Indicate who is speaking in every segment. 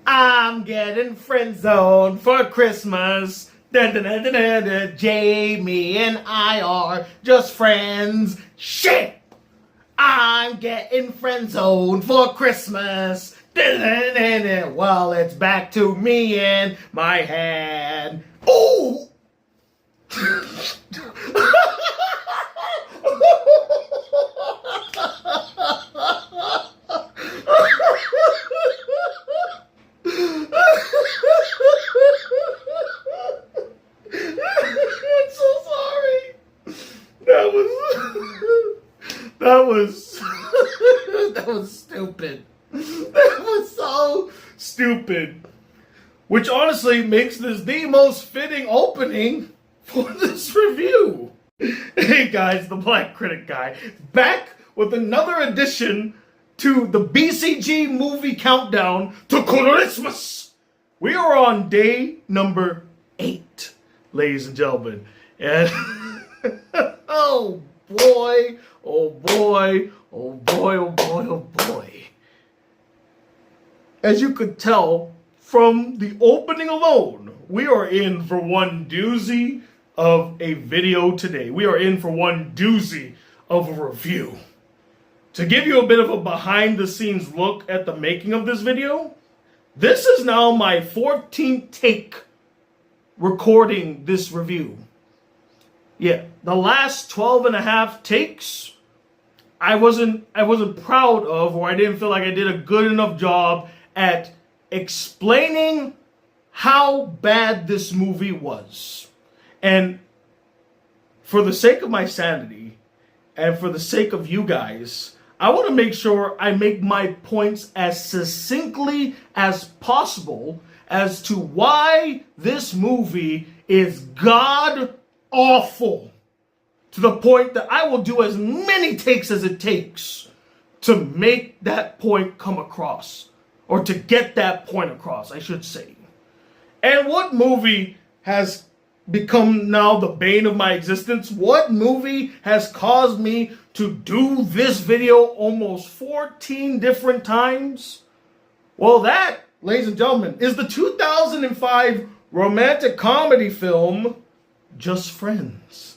Speaker 1: I'm getting friend zoned for Christmas. Dun, dun, dun, dun, dun, dun. Jamie and I are just friends. Shit! I'm getting friend zoned for Christmas. Dun, dun, dun, dun. Well, it's back to me and my hand. Ooh! I'm so sorry. That was stupid. That was so stupid. Which honestly makes this the most fitting opening for this review. Hey guys, the Black Critic Guy, back with another edition to the BCG movie countdown to Christmas. We are on day number 8, ladies and gentlemen. And oh boy, oh boy, oh boy, oh boy, oh boy. As you could tell from the opening alone, we are in for one doozy of a video today. We are in for one doozy of a review. To give you a bit of a behind the scenes look at the making of this video, this is now my 14th take recording this review. Yeah, the last 12 and a half takes, I wasn't proud of, or I didn't feel like I did a good enough job at explaining how bad this movie was. And for the sake of my sanity, and for the sake of you guys, I want to make sure I make my points as succinctly as possible as to why this movie is god awful. To the point that I will do as many takes as it takes to make that point come across. Or to get that point across, I should say. And what movie has become now the bane of my existence? What movie has caused me to do this video almost 14 different times? Well, that, ladies and gentlemen, is the 2005 romantic comedy film, Just Friends.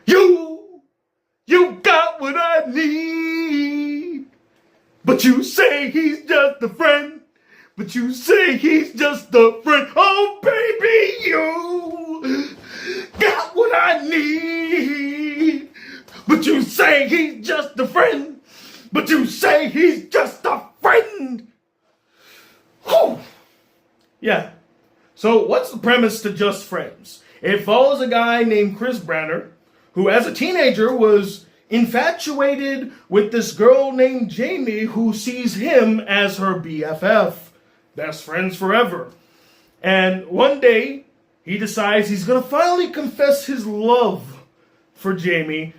Speaker 1: You got what I need, but you say he's just a friend. But you say he's just a friend. Oh, baby, you got what I need. But you say he's just a friend. But you say he's just a friend. Whew. Yeah. So what's the premise to Just Friends? It follows a guy named Chris Branner, who as a teenager was infatuated with this girl named Jamie, who sees him as her BFF. Best friends forever. And one day, he decides he's going to finally confess his love for Jamie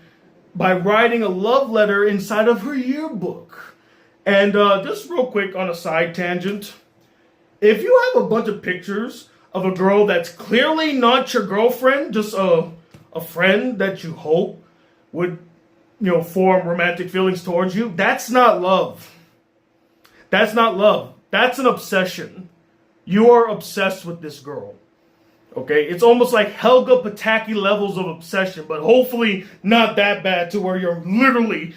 Speaker 1: by writing a love letter inside of her yearbook. And just real quick on a side tangent, if you have a bunch of pictures of a girl that's clearly not your girlfriend, just a friend that you hope would, form romantic feelings towards you, that's not love. That's not love. That's an obsession. You are obsessed with this girl. Okay? It's almost like Helga Pataki levels of obsession, but hopefully not that bad to where you're literally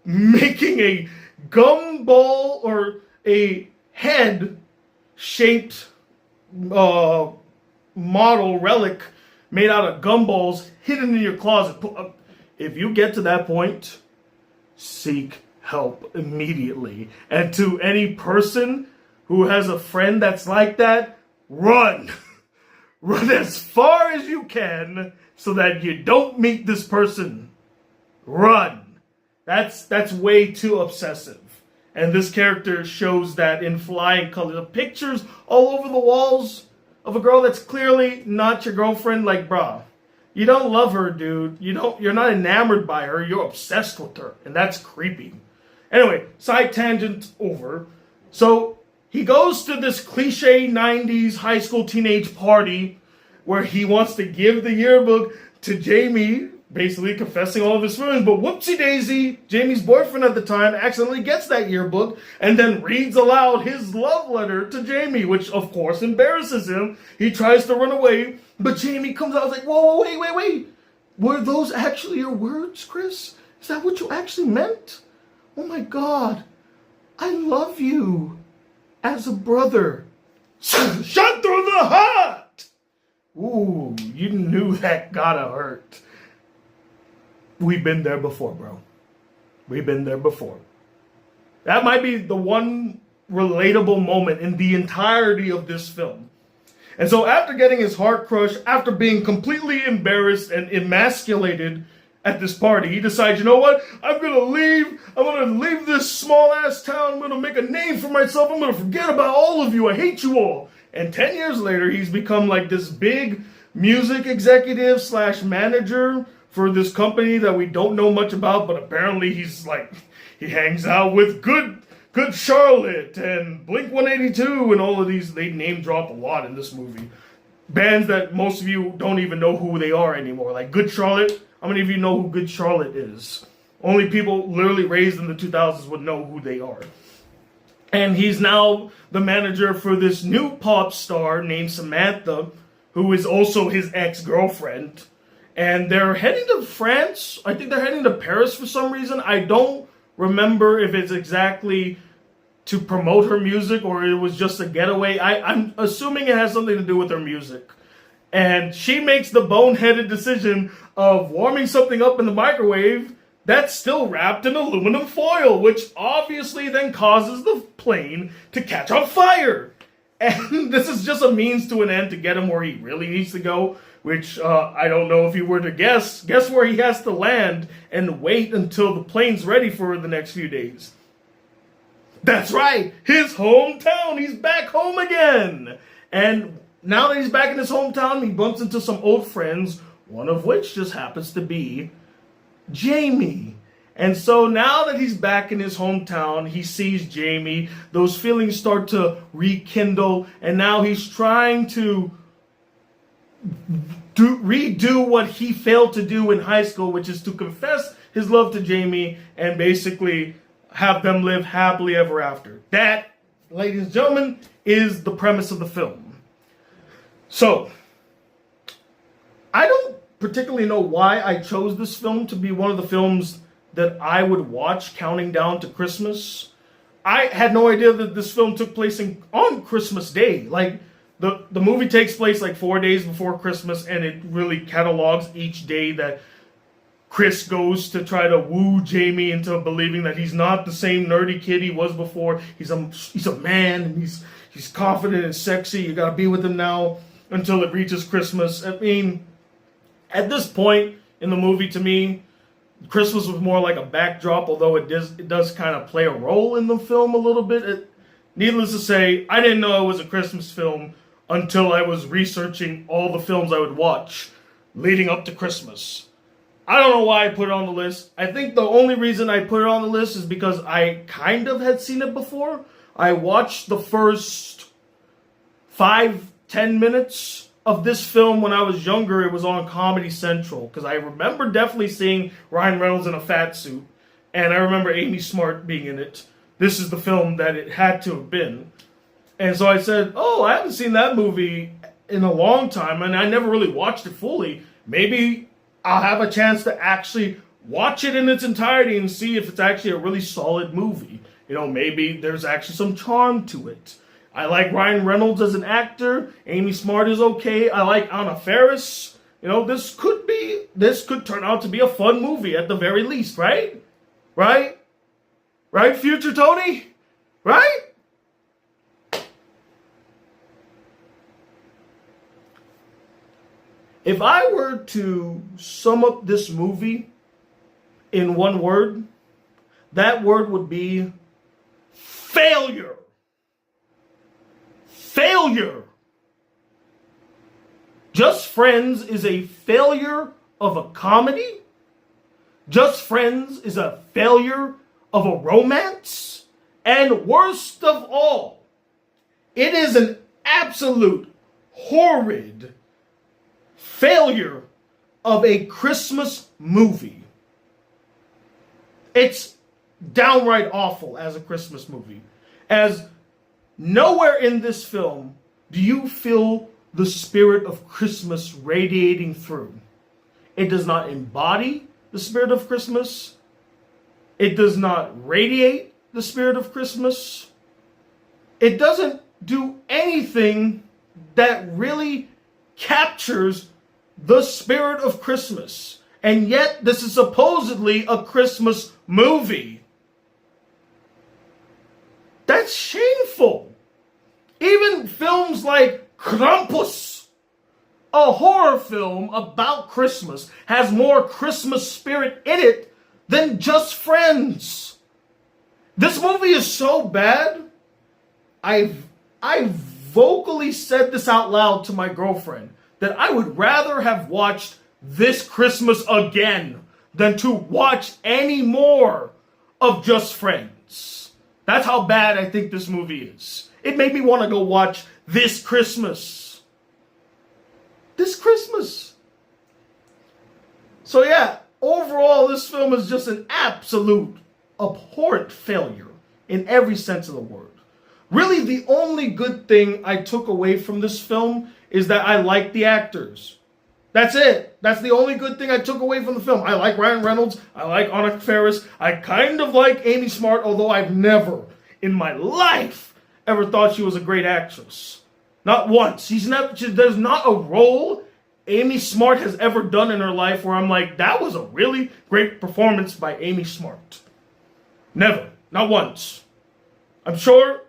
Speaker 1: making a gumball or a head-shaped model relic made out of gumballs hidden in your closet. If you get to that point, seek help immediately. And to any person who has a friend that's like that, run. Run as far as you can so that you don't meet this person. Run. That's way too obsessive. And this character shows that in flying colors. The pictures all over the walls of a girl that's clearly not your girlfriend, like, bruh, you don't love her, dude. You're not enamored by her, you're obsessed with her. And that's creepy. Anyway, side tangent over. So he goes to this cliche 90s high school teenage party where he wants to give the yearbook to Jamie basically confessing all of his feelings. But whoopsie daisy, Jamie's boyfriend at the time accidentally gets that yearbook and then reads aloud his love letter to Jamie, which of course embarrasses him. He tries to run away, but Jamie comes out and is like, whoa, wait. Were those actually your words, Chris? Is that what you actually meant? Oh my God. I love you as a brother. Shot through the heart! Ooh, you knew that gotta hurt. We've been there before, bro. We've been there before. That might be the one relatable moment in the entirety of this film. And so after getting his heart crushed, after being completely embarrassed and emasculated at this party, he decides, you know what? I'm gonna leave. I'm gonna leave this small ass town. I'm gonna make a name for myself. I'm gonna forget about all of you. I hate you all. And 10 years later, he's become like this big music executive slash manager for this company that we don't know much about, but apparently he's like, he hangs out with Good Charlotte and Blink 182 and all of these. They name drop a lot in this movie. Bands that most of you don't even know who they are anymore. Like Good Charlotte. How many of you know who Good Charlotte is? Only people literally raised in the 2000s would know who they are. And he's now the manager for this new pop star named Samantha, who is also his ex-girlfriend. And they're heading to France. I think they're heading to Paris for some reason. I don't remember if it's exactly to promote her music or it was just a getaway. I'm assuming it has something to do with her music. And she makes the boneheaded decision of warming something up in the microwave that's still wrapped in aluminum foil, which obviously then causes the plane to catch on fire. And this is just a means to an end to get him where he really needs to go, which I don't know if you were to guess where he has to land and wait until the plane's ready for the next few days. That's right, his hometown. He's back home again. And now that he's back in his hometown, he bumps into some old friends, one of which just happens to be Jamie. And so now that he's back in his hometown, he sees Jamie. Those feelings start to rekindle, and now he's trying to redo what he failed to do in high school, which is to confess his love to Jamie and basically have them live happily ever after. That, ladies and gentlemen, is the premise of the film. So, I don't particularly know why I chose this film to be one of the films that I would watch counting down to Christmas. I had no idea that this film took place on Christmas Day. Like, the movie takes place like 4 days before Christmas, and it really catalogs each day that Chris goes to try to woo Jamie into believing that he's not the same nerdy kid he was before. He's a man, and he's confident and sexy. You gotta be with him now until it reaches Christmas. I mean, at this point in the movie, to me, Christmas was more like a backdrop, although it does kind of play a role in the film a little bit. Needless to say, I didn't know it was a Christmas film until I was researching all the films I would watch leading up to Christmas. I don't know why I put it on the list. I think the only reason I put it on the list is because I kind of had seen it before. I watched the first 5-10 minutes of this film when I was younger. It was on Comedy Central, because I remember definitely seeing Ryan Reynolds in a fat suit, and I remember Amy Smart being in it. This is the film that it had to have been. And so I said, oh, I haven't seen that movie in a long time, and I never really watched it fully. Maybe I'll have a chance to actually watch it in its entirety and see if it's actually a really solid movie. You know, maybe there's actually some charm to it. I like Ryan Reynolds as an actor. Amy Smart is okay. I like Anna Faris. You know, this could turn out to be a fun movie at the very least, right? Right? Right, future Tony? Right? If I were to sum up this movie in one word, that word would be failure. Failure. Just Friends is a failure of a comedy. Just Friends is a failure of a romance. And worst of all, it is an absolute horrid failure of a Christmas movie. It's downright awful as a Christmas movie. As nowhere in this film do you feel the spirit of Christmas radiating through. It does not embody the spirit of Christmas. It does not radiate the spirit of Christmas. It doesn't do anything that really captures the spirit of Christmas. And yet, this is supposedly a Christmas movie. That's shameful. Even films like Krampus, a horror film about Christmas, has more Christmas spirit in it than Just Friends. This movie is so bad, I vocally said this out loud to my girlfriend, that I would rather have watched this Christmas again than to watch any more of Just Friends. That's how bad I think this movie is. It made me want to go watch This Christmas. This Christmas. So yeah, overall this film is just an absolute abhorrent failure in every sense of the word. Really, the only good thing I took away from this film is that I like the actors. That's it. That's the only good thing I took away from the film. I like Ryan Reynolds. I like Anna Faris. I kind of like Amy Smart, although I've never in my life ever thought she was a great actress. Not once. There's not a role Amy Smart has ever done in her life where I'm like, that was a really great performance by Amy Smart. Never. Not once. I'm sure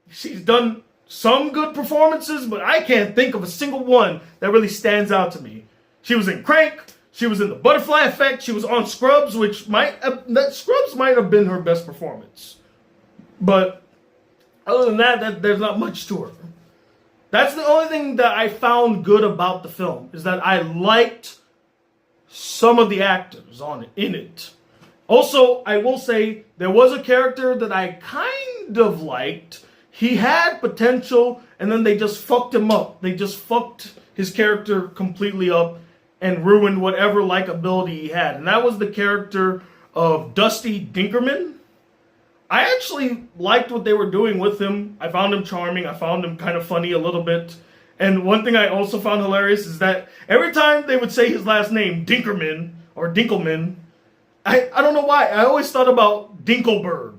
Speaker 1: she's done some good performances, but I can't think of a single one that really stands out to me. She was in Crank. She was in The Butterfly Effect. She was on Scrubs, which Scrubs might have been her best performance. But other than that, there's not much to her. That's the only thing that I found good about the film, is that I liked some of the actors in it. Also, I will say, there was a character that I kind of liked. He had potential, and then they just fucked him up. They just fucked his character completely up and ruined whatever likability he had. And that was the character of Dusty Dinkerman. I actually liked what they were doing with him. I found him charming. I found him kind of funny a little bit. And one thing I also found hilarious is that every time they would say his last name, Dinkerman, or Dinkelman, I don't know why, I always thought about Dinkelberg.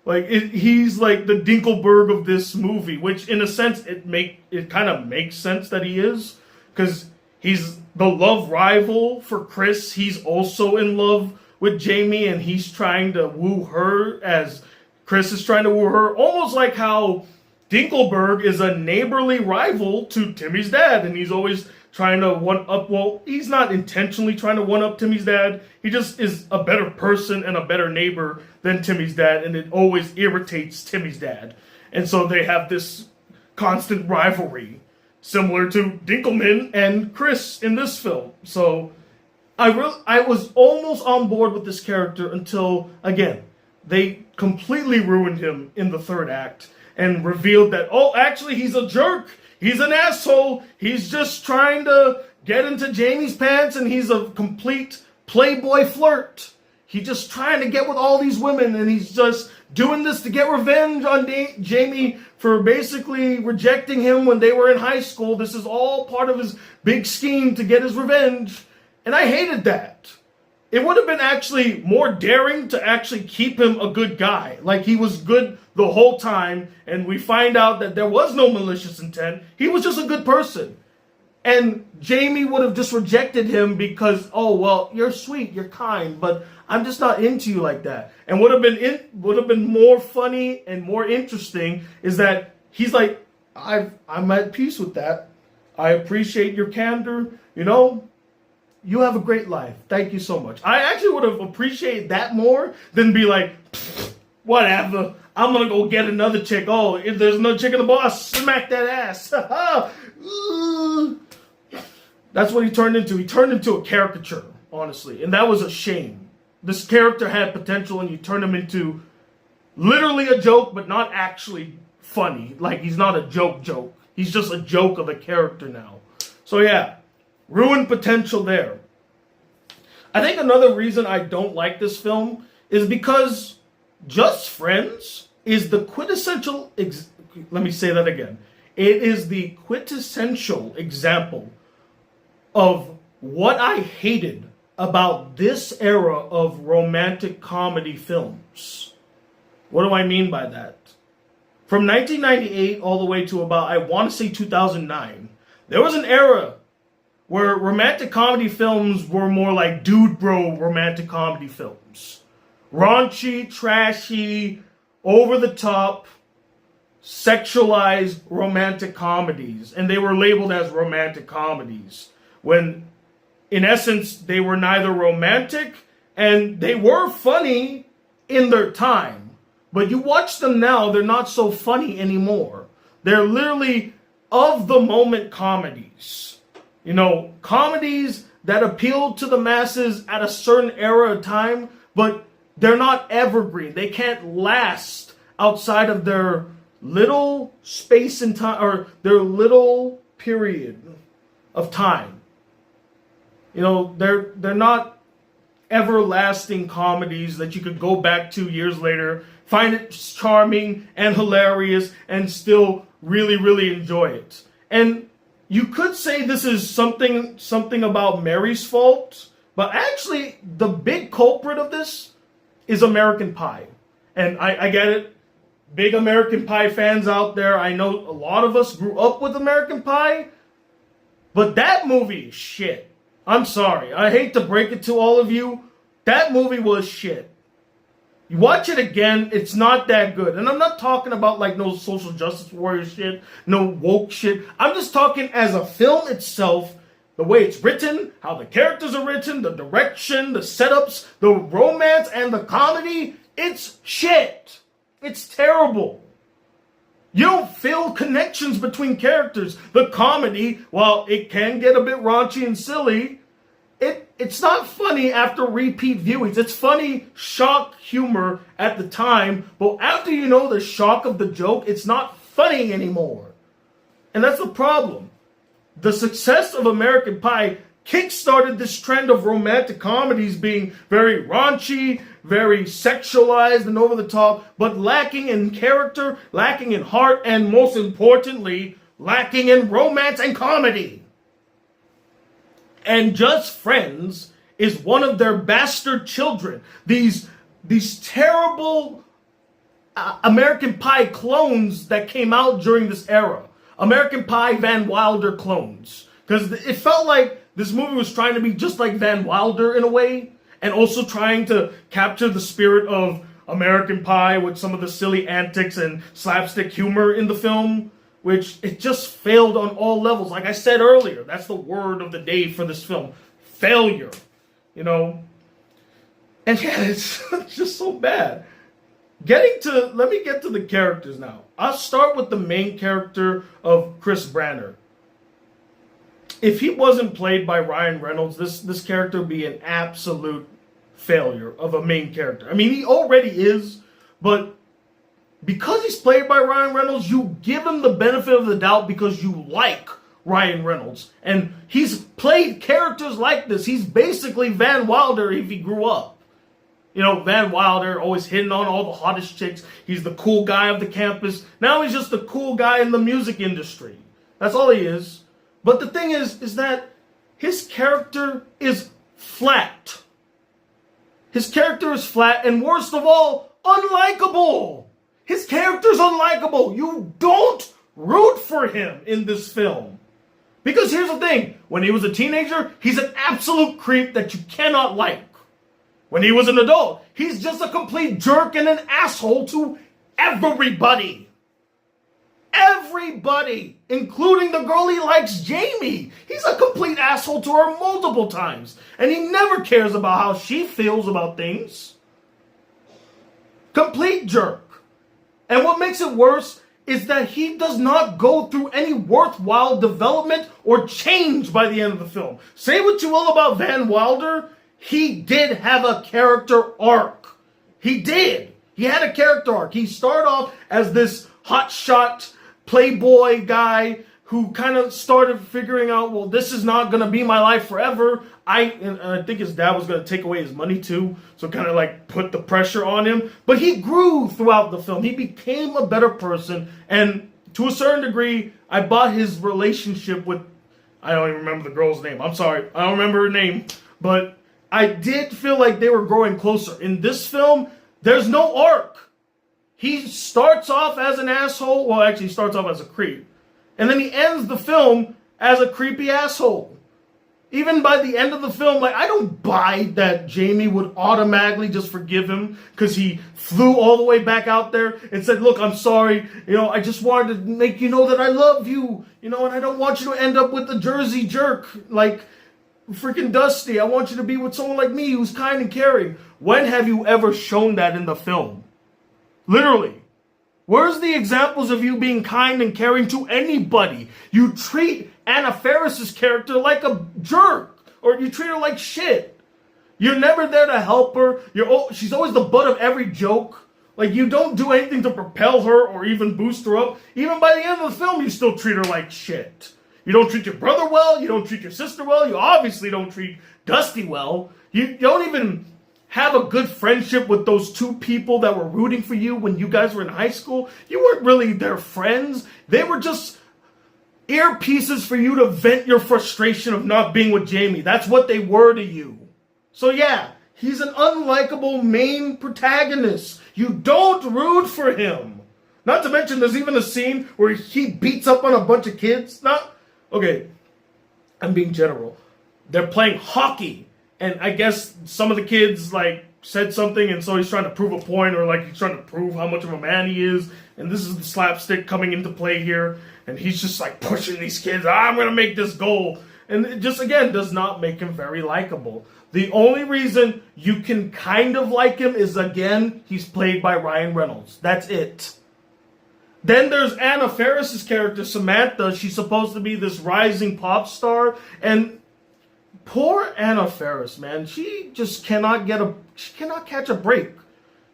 Speaker 1: Like, he's like the Dinkelberg of this movie, which in a sense, it kind of makes sense that he is. Because he's the love rival for Chris. He's also in love with Jamie, and he's trying to woo her as Chris is trying to woo her. Almost like how Dinkelberg is a neighborly rival to Timmy's dad, and he's always trying to one-up. Well, he's not intentionally trying to one-up Timmy's dad. He just is a better person and a better neighbor than Timmy's dad, and it always irritates Timmy's dad. And so they have this constant rivalry, similar to Dinkelman and Chris in this film. So I was almost on board with this character until, again, they completely ruined him in the third act and revealed that, oh, actually, he's a jerk. He's an asshole. He's just trying to get into Jamie's pants, and he's a complete playboy flirt. He's just trying to get with all these women, and he's just doing this to get revenge on Jamie for basically rejecting him when they were in high school. This is all part of his big scheme to get his revenge. And I hated that. It would have been actually more daring to actually keep him a good guy. Like, he was good the whole time, and we find out that there was no malicious intent. He was just a good person. And Jamie would have just rejected him because, oh, well, you're sweet, you're kind, but I'm just not into you like that. And would have been more funny and more interesting is that he's like, I'm at peace with that. I appreciate your candor, you know. You have a great life. Thank you so much. I actually would have appreciated that more than be like, whatever. I'm going to go get another chick. Oh, if there's another chick in the bar, smack that ass. That's what he turned into. He turned into a caricature, honestly. And that was a shame. This character had potential, and you turned him into literally a joke, but not actually funny. Like, he's not a joke. He's just a joke of a character now. So yeah. Ruined potential there. I think another reason I don't like this film is because Just Friends is the quintessential, let me say that again. It is the quintessential example of what I hated about this era of romantic comedy films. What do I mean by that? From 1998 all the way to about, I want to say 2009, there was an era where romantic comedy films were more like dude bro romantic comedy films. Raunchy, trashy, over the top, sexualized romantic comedies. And they were labeled as romantic comedies, when in essence they were neither romantic and they were funny in their time. But you watch them now, they're not so funny anymore. They're literally of the moment comedies. You know, comedies that appeal to the masses at a certain era of time, but they're not evergreen. They can't last outside of their little space and time, or their little period of time. You know, they're not everlasting comedies that you could go back to years later, find it charming and hilarious, and still really, really enjoy it. And you could say this is something about Mary's fault, but actually the big culprit of this is American Pie. And I get it. Big American Pie fans out there. I know a lot of us grew up with American Pie, but that movie is shit. I'm sorry. I hate to break it to all of you. That movie was shit. You watch it again, it's not that good. And I'm not talking about like no social justice warrior shit, no woke shit. I'm just talking as a film itself, the way it's written, how the characters are written, the direction, the setups, the romance, and the comedy. It's shit. It's terrible. You don't feel connections between characters. The comedy, while it can get a bit raunchy and silly, it's not funny after repeat viewings. It's funny shock humor at the time, but after you know the shock of the joke, it's not funny anymore. And that's the problem. The success of American Pie kickstarted this trend of romantic comedies being very raunchy, very sexualized and over the top, but lacking in character, lacking in heart, and most importantly, lacking in romance and comedy. And Just Friends is one of their bastard children. These terrible American Pie clones that came out during this era. American Pie Van Wilder clones. Because it felt like this movie was trying to be just like Van Wilder in a way, and also trying to capture the spirit of American Pie with some of the silly antics and slapstick humor in the film, which it just failed on all levels. Like I said earlier, that's the word of the day for this film. Failure. You know? And yeah, it's just so bad. Let me get to the characters now. I'll start with the main character of Chris Branner. If he wasn't played by Ryan Reynolds, this character would be an absolute failure of a main character. I mean, he already is, but because he's played by Ryan Reynolds, you give him the benefit of the doubt because you like Ryan Reynolds. And he's played characters like this. He's basically Van Wilder if he grew up. You know, Van Wilder always hitting on all the hottest chicks. He's the cool guy of the campus. Now he's just the cool guy in the music industry. That's all he is. But the thing is that his character is flat. His character is flat, and worst of all, unlikable. His character's unlikable. You don't root for him in this film. Because here's the thing. When he was a teenager, he's an absolute creep that you cannot like. When he was an adult, he's just a complete jerk and an asshole to everybody. Everybody, including the girl he likes, Jamie. He's a complete asshole to her multiple times. And he never cares about how she feels about things. Complete jerk. And what makes it worse is that he does not go through any worthwhile development or change by the end of the film. Say what you will about Van Wilder, he did have a character arc. He did. He had a character arc. He started off as this hotshot playboy guy who kind of started figuring out, well, this is not going to be my life forever. And I think his dad was going to take away his money too, so kind of like put the pressure on him. But he grew throughout the film. He became a better person, and to a certain degree, I bought his relationship with, I don't even remember the girl's name. I'm sorry, I don't remember her name, but I did feel like they were growing closer. In this film, there's no arc. He starts off as an asshole. Well, actually, he starts off as a creep. And then he ends the film as a creepy asshole. Even by the end of the film, like, I don't buy that Jamie would automatically just forgive him because he flew all the way back out there and said, look, I'm sorry. You know, I just wanted to make you know that I love you. You know, and I don't want you to end up with the Jersey jerk like freaking Dusty. I want you to be with someone like me who's kind and caring. When have you ever shown that in the film? Literally. Where's the examples of you being kind and caring to anybody? You treat Anna Faris's character like a jerk, or you treat her like shit. You're never there to help her. She's always the butt of every joke. Like, you don't do anything to propel her or even boost her up. Even by the end of the film, you still treat her like shit. You don't treat your brother well. You don't treat your sister well. You obviously don't treat Dusty well. You don't even have a good friendship with those two people that were rooting for you when you guys were in high school. You weren't really their friends. They were just earpieces for you to vent your frustration of not being with Jamie. That's what they were to you. So yeah, he's an unlikable main protagonist. You don't root for him. Not to mention there's even a scene where he beats up on a bunch of kids. Okay, I'm being general. They're playing hockey. And I guess some of the kids, like, said something, and so he's trying to prove a point, or, like, he's trying to prove how much of a man he is. And this is the slapstick coming into play here. And he's just, like, pushing these kids. I'm going to make this goal. And it just, again, does not make him very likable. The only reason you can kind of like him is, again, he's played by Ryan Reynolds. That's it. Then there's Anna Faris's character, Samantha. She's supposed to be this rising pop star. And poor Anna Faris, man, she just cannot catch a break.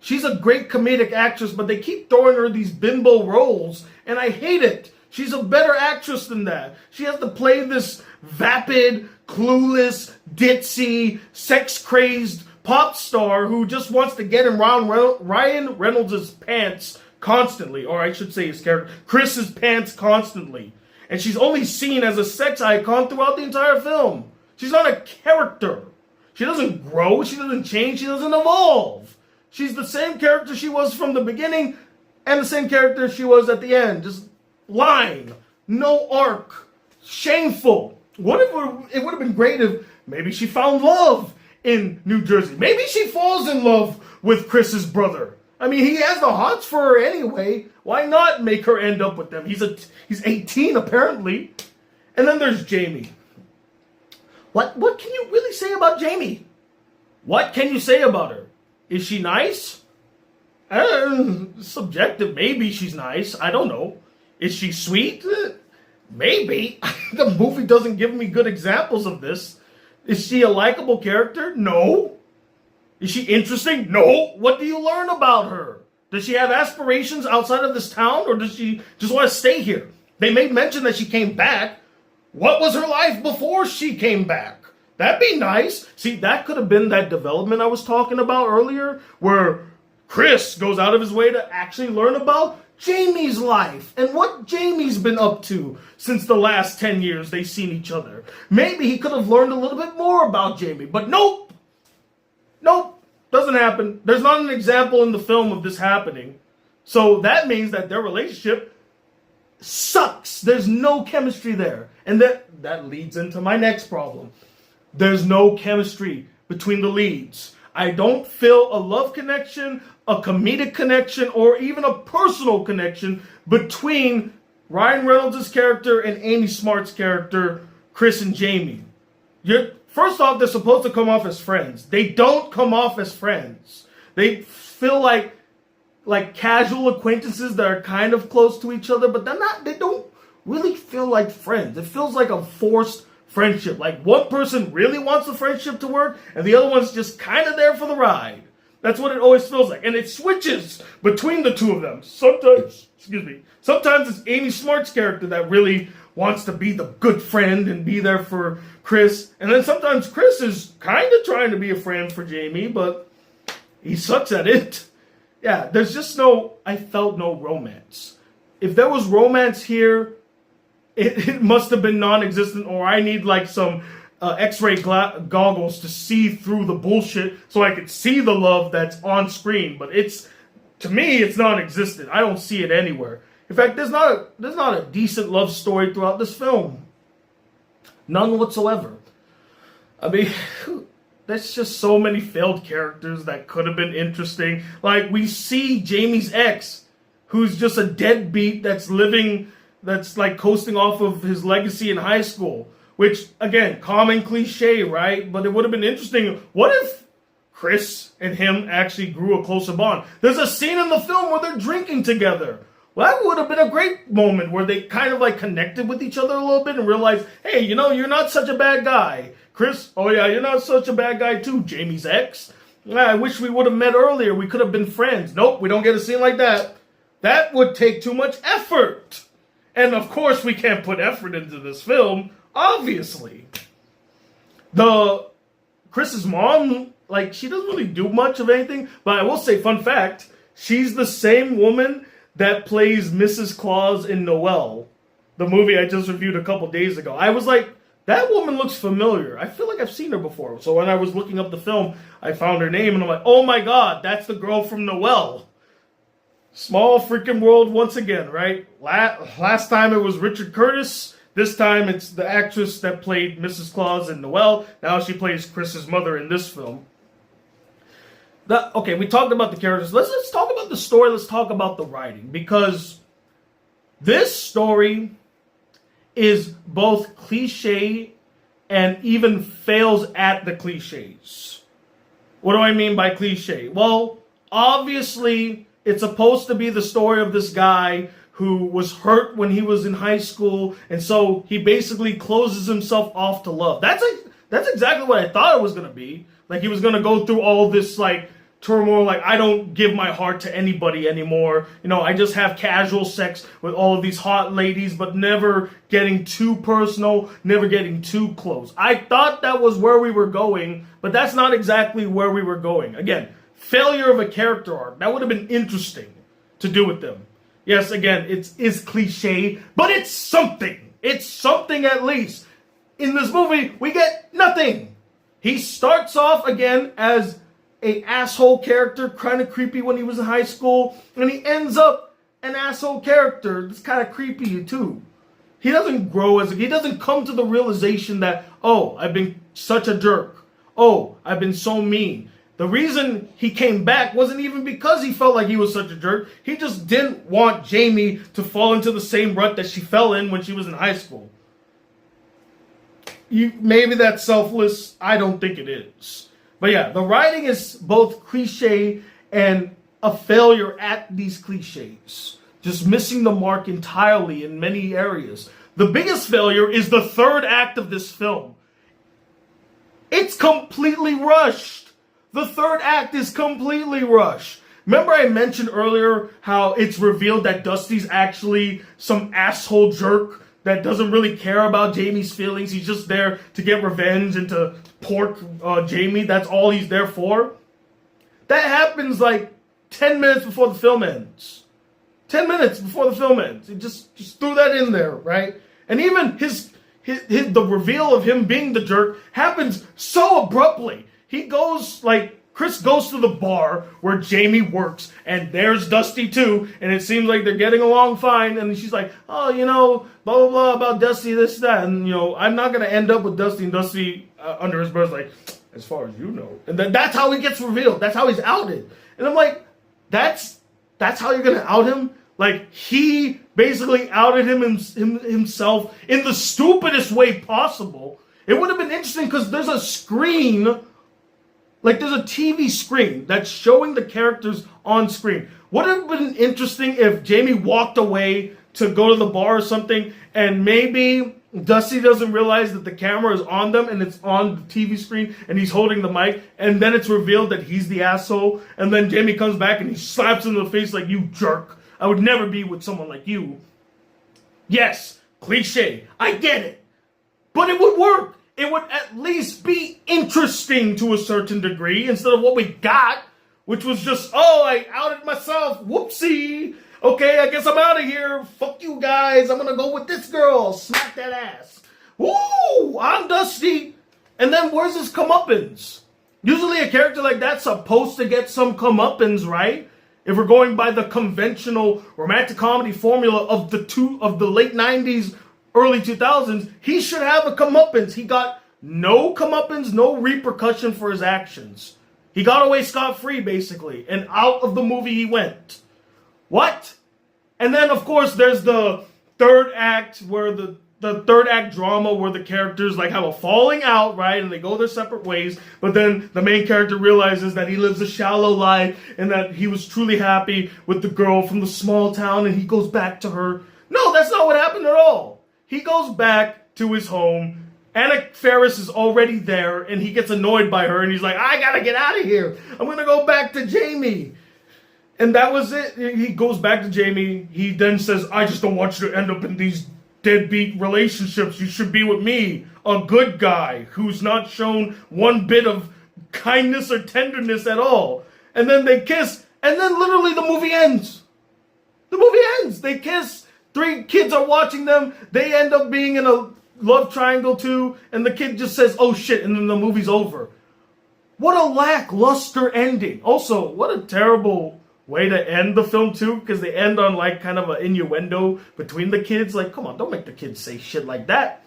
Speaker 1: She's a great comedic actress, but they keep throwing her these bimbo roles, and I hate it. She's a better actress than that. She has to play this vapid, clueless, ditzy, sex-crazed pop star who just wants to get in Ryan Reynolds' pants constantly, or I should say his character, Chris's pants constantly. And she's only seen as a sex icon throughout the entire film. She's not a character. She doesn't grow. She doesn't change. She doesn't evolve. She's the same character she was from the beginning and the same character she was at the end. Just line. No arc. Shameful. What if it would have been great if maybe she found love in New Jersey. Maybe she falls in love with Chris's brother. I mean, he has the hots for her anyway. Why not make her end up with them? He's 18 apparently. And then there's Jamie. What can you really say about Jamie? What can you say about her? Is she nice? Subjective. Maybe she's nice. I don't know. Is she sweet? Maybe. The movie doesn't give me good examples of this. Is she a likable character? No. Is she interesting? No. What do you learn about her? Does she have aspirations outside of this town, or does she just want to stay here? They made mention that she came back. What was her life before she came back? That'd be nice. See, that could have been that development I was talking about earlier, where Chris goes out of his way to actually learn about Jamie's life and what Jamie's been up to since the last 10 years they've seen each other. Maybe he could have learned a little bit more about Jamie, but nope. Nope. Doesn't happen. There's not an example in the film of this happening. So that means that their relationship sucks. There's no chemistry there. And that leads into my next problem. There's no chemistry between the leads. I don't feel a love connection, a comedic connection, or even a personal connection between Ryan Reynolds' character and Amy Smart's character, Chris and Jamie. First off, they're supposed to come off as friends. They don't come off as friends. They feel like casual acquaintances that are kind of close to each other, but they don't really feel like friends. It feels like a forced friendship. Like one person really wants the friendship to work, and the other one's just kind of there for the ride. That's what it always feels like. And it switches between the two of them. Sometimes, sometimes it's Amy Smart's character that really wants to be the good friend and be there for Chris. And then sometimes Chris is kind of trying to be a friend for Jamie, but he sucks at it. Yeah, there's just I felt no romance. If there was romance here, it must have been non-existent, or I need like some x-ray goggles to see through the bullshit so I could see the love that's on screen. But to me, it's non-existent. I don't see it anywhere. In fact, there's not a decent love story throughout this film. None whatsoever. I mean, there's just so many failed characters that could have been interesting. Like, we see Jamie's ex, who's just a deadbeat that's like coasting off of his legacy in high school. Which, again, common cliche, right? But it would have been interesting. What if Chris and him actually grew a closer bond? There's a scene in the film where they're drinking together. Well, that would have been a great moment where they kind of like connected with each other a little bit and realized, hey, you're not such a bad guy. Chris, oh yeah, you're not such a bad guy too, Jamie's ex. I wish we would have met earlier. We could have been friends. Nope, we don't get a scene like that. That would take too much effort. And of course, we can't put effort into this film. Obviously. Chris's mom, like, she doesn't really do much of anything, but I will say, fun fact, she's the same woman that plays Mrs. Claus in Noelle, the movie I just reviewed a couple days ago. I was like, that woman looks familiar. I feel like I've seen her before. So when I was looking up the film, I found her name, and I'm like, oh my god, that's the girl from Noelle. Small freaking world once again, right? Last time it was Richard Curtis. This time it's the actress that played Mrs. Claus in Noelle. Now she plays Chris's mother in this film. Okay, we talked about the characters. Let's talk about the story. Let's talk about the writing. Because this story is both cliche and even fails at the cliches. What do I mean by cliche? Well, obviously, it's supposed to be the story of this guy who was hurt when he was in high school, and so he basically closes himself off to love. That's exactly what I thought it was going to be. Like, he was going to go through all this, like, turmoil, like, I don't give my heart to anybody anymore. I just have casual sex with all of these hot ladies, but never getting too personal, never getting too close. I thought that was where we were going, but that's not exactly where we were going. Again, failure of a character arc. That would have been interesting to do with them. Yes, again, it's cliche, but it's something. It's something at least. In this movie, we get nothing. He starts off again as a asshole character, kind of creepy when he was in high school, and he ends up an asshole character that's kind of creepy too. He doesn't grow he doesn't come to the realization that, oh, I've been such a jerk. Oh, I've been so mean. The reason he came back wasn't even because he felt like he was such a jerk. He just didn't want Jamie to fall into the same rut that she fell in when she was in high school. Maybe that's selfless. I don't think it is. But yeah, the writing is both cliche and a failure at these cliches. Just missing the mark entirely in many areas. The biggest failure is the third act of this film. It's completely rushed. The third act is completely rushed. Remember I mentioned earlier how it's revealed that Dusty's actually some asshole jerk that doesn't really care about Jamie's feelings. He's just there to get revenge and to pork Jamie. That's all he's there for. That happens like 10 minutes before the film ends. 10 minutes before the film ends. He just threw that in there, right? And even the reveal of him being the jerk happens so abruptly. Chris goes to the bar where Jamie works, and there's Dusty too, and it seems like they're getting along fine, and she's like, oh, blah, blah, blah about Dusty, this, that, and, I'm not going to end up with Dusty, and Dusty, under his breath, like, as far as you know. And then that's how he gets revealed. That's how he's outed. And I'm like, that's how you're going to out him? Like, he basically outed himself in the stupidest way possible. It would have been interesting because there's a screen. Like, there's a TV screen that's showing the characters on screen. Would it have been interesting if Jamie walked away to go to the bar or something, and maybe Dusty doesn't realize that the camera is on them and it's on the TV screen and he's holding the mic, and then it's revealed that he's the asshole, and then Jamie comes back and he slaps him in the face like, you jerk. I would never be with someone like you. Yes, cliche. I get it. But it would work. It would at least be interesting to a certain degree instead of what we got, which was just, oh, I outed myself. Whoopsie. Okay, I guess I'm out of here. Fuck you guys. I'm going to go with this girl. Smack that ass. Woo! I'm Dusty. And then where's his comeuppance? Usually a character like that's supposed to get some comeuppance, right? If we're going by the conventional romantic comedy formula of the late 90s, early 2000s, he should have a comeuppance. He got no comeuppance, no repercussion for his actions. He got away scot-free, basically, and out of the movie he went. What? And then, of course, there's the third act where the third act drama where the characters like have a falling out, right? And they go their separate ways. But then the main character realizes that he lives a shallow life and that he was truly happy with the girl from the small town, and he goes back to her. No, that's not what happened at all. He goes back to his home. Anna Faris is already there, and he gets annoyed by her, and he's like, I gotta get out of here. I'm gonna go back to Jamie. And that was it. He goes back to Jamie. He then says, I just don't want you to end up in these deadbeat relationships. You should be with me, a good guy who's not shown one bit of kindness or tenderness at all. And then they kiss, and then literally the movie ends. The movie ends. They kiss. 3 kids are watching them. They end up being in a love triangle too, and the kid just says, oh shit, and then the movie's over. What a lackluster ending. Also, what a terrible way to end the film too, because they end on like kind of an innuendo between the kids. Like, come on, don't make the kids say shit like that.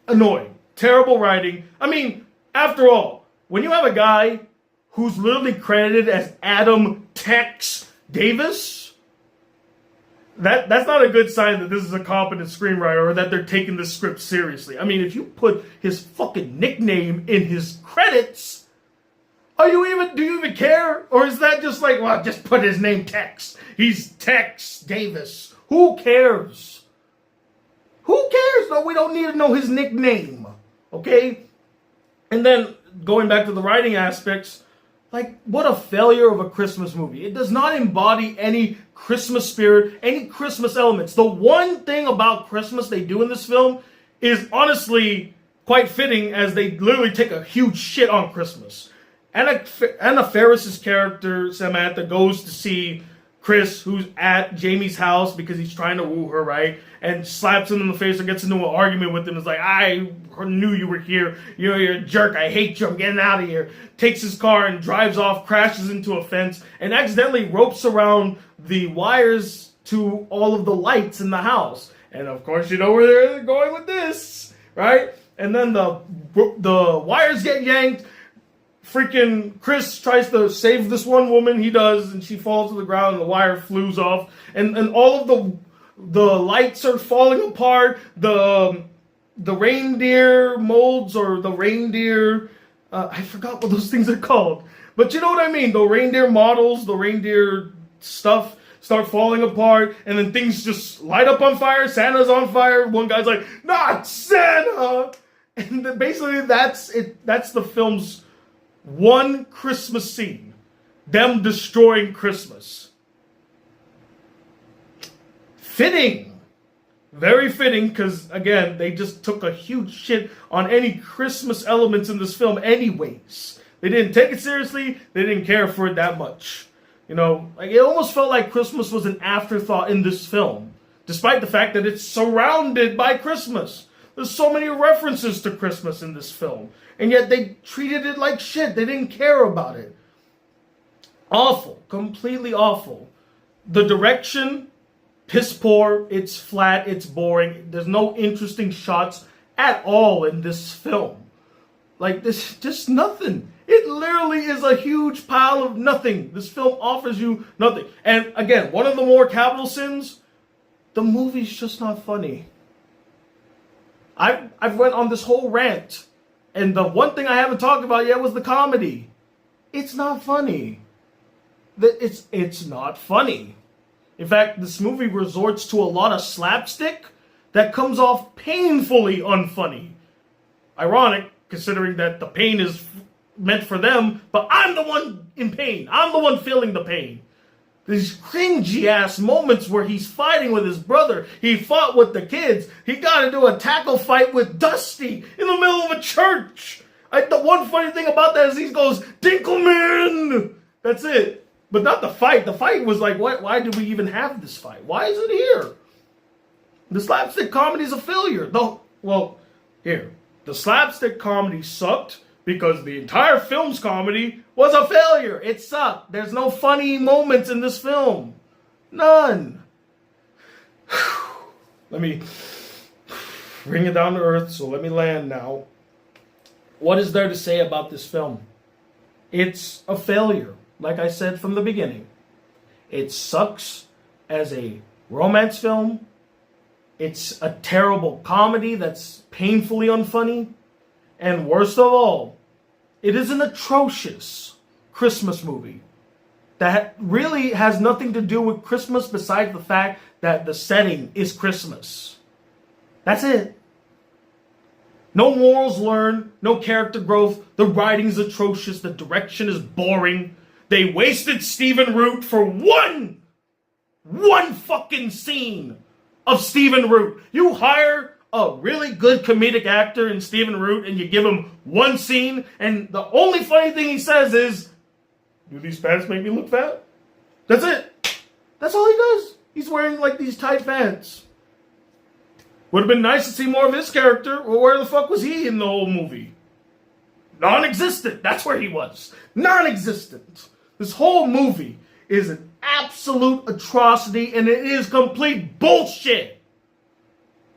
Speaker 1: Annoying. Terrible writing. I mean, after all, when you have a guy who's literally credited as Adam Tex Davis, that's not a good sign that this is a competent screenwriter or that they're taking this script seriously. I mean, if you put his fucking nickname in his credits, do you even care? Or is that just like, well, just put his name Tex. He's Tex Davis. Who cares? Who cares? No, we don't need to know his nickname. Okay? And then going back to the writing aspects, like, what a failure of a Christmas movie. It does not embody any Christmas spirit, any Christmas elements. The one thing about Christmas they do in this film is honestly quite fitting, as they literally take a huge shit on Christmas. Anna Faris's character, Samantha, goes to see Chris, who's at Jamie's house because he's trying to woo her, right? And slaps him in the face or gets into an argument with him. It's like, I knew you were here. You're a jerk. I hate you. I'm getting out of here. Takes his car and drives off, crashes into a fence, and accidentally ropes around the wires to all of the lights in the house. And of course, you know where they're going with this, right? And then the wires get yanked. Freaking Chris tries to save this one woman. He does, and she falls to the ground, and the wire flews off. And all of the lights are falling apart. The reindeer molds, or the reindeer, I forgot what those things are called. But you know what I mean. The reindeer models, the reindeer stuff start falling apart, and then things just light up on fire. Santa's on fire. One guy's like, not Santa! And then basically that's it. That's the film's one Christmas scene. Them destroying Christmas. Fitting. Very fitting, because, again, they just took a huge shit on any Christmas elements in this film anyways. They didn't take it seriously. They didn't care for it that much. You know, like, it almost felt like Christmas was an afterthought in this film, despite the fact that it's surrounded by Christmas. There's so many references to Christmas in this film, and yet they treated it like shit. They didn't care about it. Awful. Completely awful. The direction, piss poor. It's flat. It's boring. There's no interesting shots at all in this film. Like, this, just nothing. It literally is a huge pile of nothing. This film offers you nothing. And again, one of the more capital sins, the movie's just not funny. I've went on this whole rant, and the one thing I haven't talked about yet was the comedy. It's not funny. It's not funny. In fact, this movie resorts to a lot of slapstick that comes off painfully unfunny. Ironic, considering that the pain is meant for them, but I'm the one in pain. I'm the one feeling the pain. These cringy ass moments where he's fighting with his brother. He fought with the kids. He got into a tackle fight with Dusty in the middle of a church. The one funny thing about that is he goes, Dinkelman! That's it. But not the fight. The fight was like, why did we even have this fight? Why is it here? The slapstick comedy is a failure. The slapstick comedy sucked because the entire film's comedy was a failure. It sucked. There's no funny moments in this film. None. Let me bring it down to earth, so let me land now. What is there to say about this film? It's a failure, like I said from the beginning. It sucks as a romance film. It's a terrible comedy that's painfully unfunny. And worst of all, it is an atrocious Christmas movie that really has nothing to do with Christmas besides the fact that the setting is Christmas. That's it. No morals learned, no character growth, the writing's atrocious, the direction is boring. They wasted Stephen Root for one fucking scene of Stephen Root. You hire a really good comedic actor in Stephen Root and you give him one scene and the only funny thing he says is, do these pants make me look fat? That's it. That's all he does. He's wearing like these tight pants. Would have been nice to see more of his character. Well, where the fuck was he in the whole movie? Non-existent. That's where he was. Non-existent. This whole movie is an absolute atrocity and it is complete bullshit.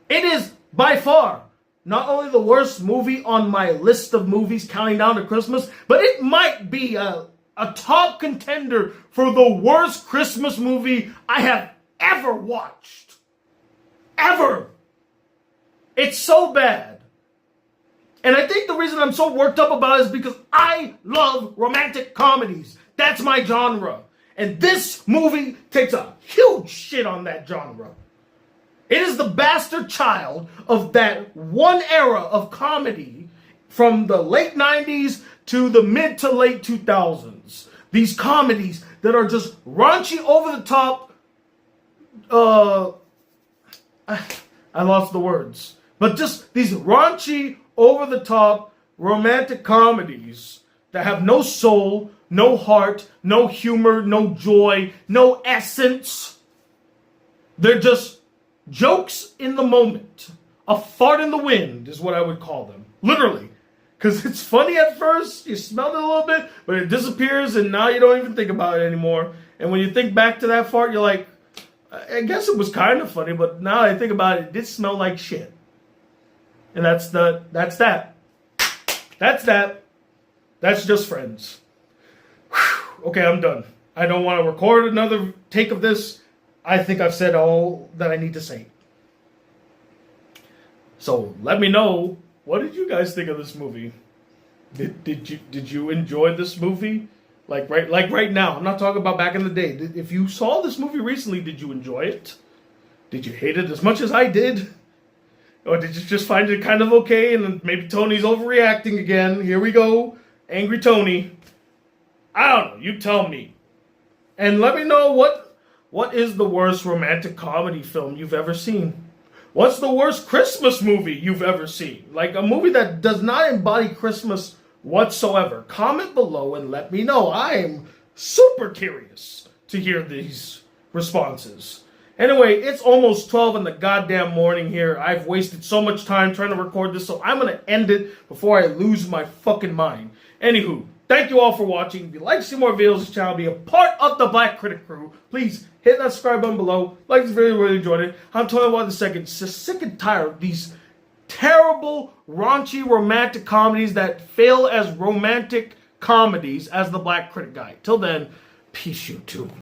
Speaker 1: It is by far not only the worst movie on my list of movies counting down to Christmas, but it might be a top contender for the worst Christmas movie I have ever watched. Ever. It's so bad. And I think the reason I'm so worked up about it is because I love romantic comedies. That's my genre. And this movie takes a huge shit on that genre. It is the bastard child of that one era of comedy from the late 90s to the mid to late 2000s. These comedies that are just raunchy, over the top. I lost the words. But just these raunchy, over the top romantic comedies that have no soul, no heart, no humor, no joy, no essence. They're just jokes in the moment. A fart in the wind is what I would call them. Literally. Because it's funny at first, you smell it a little bit, but it disappears and now you don't even think about it anymore. And when you think back to that fart, you're like, I guess it was kind of funny, but now I think about it, it did smell like shit. And that's that. That's just Friends. Whew. Okay, I'm done. I don't want to record another take of this. I think I've said all that I need to say. So let me know, what did you guys think of this movie? Did you enjoy this movie? Like right now. I'm not talking about back in the day. If you saw this movie recently, did you enjoy it? Did you hate it as much as I did? Or did you just find it kind of okay and maybe Tony's overreacting again? Here we go. Angry Tony. I don't know. You tell me. And let me know what is the worst romantic comedy film you've ever seen? What's the worst Christmas movie you've ever seen? Like a movie that does not embody Christmas whatsoever. Comment below and let me know. I am super curious to hear these responses. Anyway, it's almost 12 in the goddamn morning here. I've wasted so much time trying to record this, so I'm going to end it before I lose my fucking mind. Anywho, thank you all for watching. If you'd like to see more videos of this channel, be a part of the Black Critic crew, please hit that subscribe button below. Like this video, really enjoyed it. I'm Tony Watt II. Just sick and tired of these terrible, raunchy, romantic comedies that fail as romantic comedies as the Black Critic Guy. Till then, peace, YouTube.